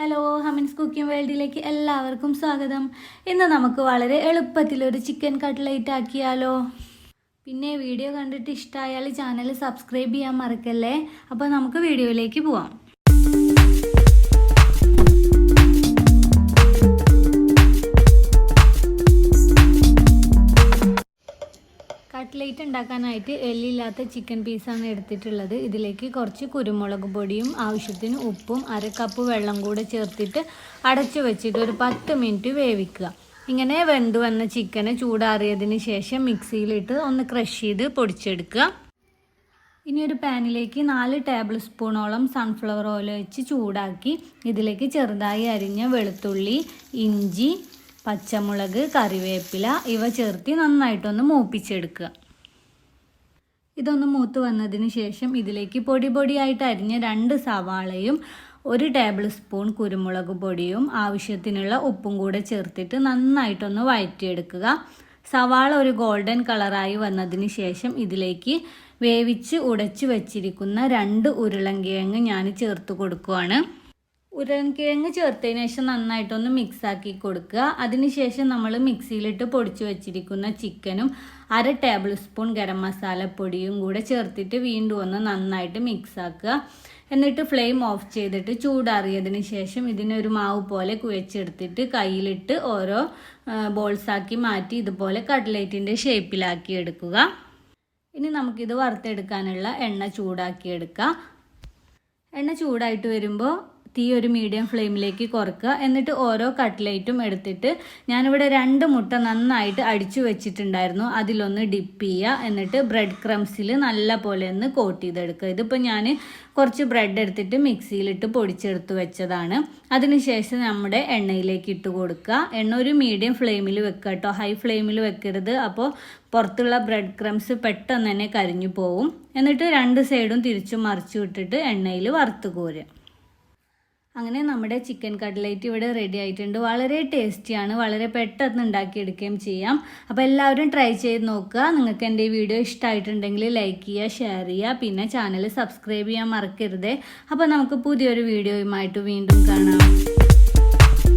Hello, ഹമിൻസ് cooking വേൾഡിലേക്ക് എല്ലാവർക്കും സ്വാഗതം. ഇന്ന് നമുക്ക് വളരെ എളുപ്പത്തിലൊരു ചിക്കൻ കട്ട്ലേറ്റ് ആക്കിയാലോ. പിന്നെ വീഡിയോ കണ്ടിട്ട് ഇഷ്ടമായാൽ ചാനൽ സബ്സ്ക്രൈബ് ചെയ്യാൻ മറക്കല്ലേ. അപ്പോൾ നമുക്ക് വീഡിയോയിലേക്ക് പോവാം. കട്ട്ലേറ്റ് ഉണ്ടാക്കാനായിട്ട് എല്ലില്ലാത്ത ചിക്കൻ പീസാണ് എടുത്തിട്ടുള്ളത്. ഇതിലേക്ക് കുറച്ച് കുരുമുളക് പൊടിയും ആവശ്യത്തിന് ഉപ്പും 1/2 കപ്പ് വെള്ളം കൂടെ ചേർത്തിട്ട് അടച്ചു വെച്ചിട്ട് ഒരു 10 മിനിറ്റ് വേവിക്കുക. ഇങ്ങനെ വെന്ത് വന്ന ചിക്കന് ചൂടാറിയതിന് ശേഷം മിക്സിയിലിട്ട് ഒന്ന് ക്രഷ് ചെയ്ത് പൊടിച്ചെടുക്കുക. ഇനി ഒരു പാനിലേക്ക് 4 ടേബിൾ സ്പൂണോളം സൺഫ്ലവർ ഓയിൽ വെച്ച് ചൂടാക്കി ഇതിലേക്ക് ചെറുതായി അരിഞ്ഞ വെളുത്തുള്ളി, ഇഞ്ചി, പച്ചമുളക്, കറിവേപ്പില ഇവ ചേർത്ത് നന്നായിട്ടൊന്ന് മൂപ്പിച്ചെടുക്കുക. ഇതൊന്ന് മൂത്ത് വന്നതിന് ശേഷം ഇതിലേക്ക് പൊടിയായിട്ട് അരിഞ്ഞ 2 സവാളയും 1 ടേബിൾ സ്പൂൺ കുരുമുളക് പൊടിയും ആവശ്യത്തിനുള്ള ഉപ്പും കൂടെ ചേർത്തിട്ട് നന്നായിട്ടൊന്ന് വഴറ്റിയെടുക്കുക. സവാള ഒരു ഗോൾഡൻ കളറായി വന്നതിന് ശേഷം ഇതിലേക്ക് വേവിച്ച് ഉടച്ചു വെച്ചിരിക്കുന്ന 2 ഉരുളൻകിഴങ്ങ് ഞാൻ ചേർത്ത് കൊടുക്കുകയാണ്. ഉരുളൻകിഴങ്ങ് ചേർത്തതിന് ശേഷം നന്നായിട്ടൊന്ന് മിക്സാക്കി കൊടുക്കുക. അതിനുശേഷം നമ്മൾ മിക്സിയിലിട്ട് പൊടിച്ചു വെച്ചിരിക്കുന്ന ചിക്കനും 1/2 ടേബിൾ സ്പൂൺ ഗരം മസാലപ്പൊടിയും കൂടെ ചേർത്തിട്ട് വീണ്ടും ഒന്ന് നന്നായിട്ട് മിക്സാക്കുക. എന്നിട്ട് ഫ്ലെയിം ഓഫ് ചെയ്തിട്ട് ചൂടാറിയതിന് ശേഷം ഇതിനൊരു മാവ് പോലെ കുഴച്ചെടുത്തിട്ട് കയ്യിലിട്ട് ഓരോ ബോൾസാക്കി മാറ്റി ഇതുപോലെ കട്ട്ലേറ്റിൻ്റെ ഷേപ്പിലാക്കി എടുക്കുക. ഇനി നമുക്കിത് വറുത്തെടുക്കാനുള്ള എണ്ണ ചൂടാക്കിയെടുക്കുക. എണ്ണ ചൂടായിട്ട് വരുമ്പോൾ തീ ഒരു മീഡിയം ഫ്ലെയിമിലേക്ക് കുറക്കുക. എന്നിട്ട് ഓരോ കട്ട്ലേറ്റും എടുത്തിട്ട് ഞാനിവിടെ 2 മുട്ട നന്നായിട്ട് അടിച്ചു വെച്ചിട്ടുണ്ടായിരുന്നു, അതിലൊന്ന് ഡിപ്പ് ചെയ്യുക. എന്നിട്ട് ബ്രെഡ് ക്രംസിൽ നല്ല പോലെ ഒന്ന് കോട്ട് ചെയ്തെടുക്കുക. ഇതിപ്പോൾ ഞാൻ കുറച്ച് ബ്രെഡ് എടുത്തിട്ട് മിക്സിയിലിട്ട് പൊടിച്ചെടുത്ത് വെച്ചതാണ്. അതിനുശേഷം നമ്മുടെ എണ്ണയിലേക്ക് ഇട്ട് കൊടുക്കുക. എണ്ണ ഒരു മീഡിയം ഫ്ലെയിമിൽ വെക്കുക കേട്ടോ, ഹൈ ഫ്ലെയിമിൽ വെക്കരുത്. അപ്പോൾ പുറത്തുള്ള ബ്രെഡ് ക്രംസ് പെട്ടെന്ന് തന്നെ കരിഞ്ഞു പോവും. എന്നിട്ട് 2 സൈഡും തിരിച്ചു മറിച്ചു വിട്ടിട്ട് എണ്ണയിൽ വറുത്ത് കോരുക. അങ്ങനെ നമ്മുടെ ചിക്കൻ കട്ട്ലേറ്റ് ഇവിടെ റെഡി ആയിട്ടുണ്ട്. വളരെ ടേസ്റ്റിയാണ്, വളരെ പെട്ടെന്ന് ഉണ്ടാക്കിയെടുക്കുകയും ചെയ്യാം. അപ്പോൾ എല്ലാവരും ട്രൈ ചെയ്ത് നോക്കുക. നിങ്ങൾക്ക് എൻ്റെ ഈ വീഡിയോ ഇഷ്ടമായിട്ടുണ്ടെങ്കിൽ ലൈക്ക് ചെയ്യുക, ഷെയർ ചെയ്യുക, പിന്നെ ചാനൽ സബ്സ്ക്രൈബ് ചെയ്യാൻ മറക്കരുത്. അപ്പോൾ നമുക്ക് പുതിയൊരു വീഡിയോയുമായിട്ട് വീണ്ടും കാണാം.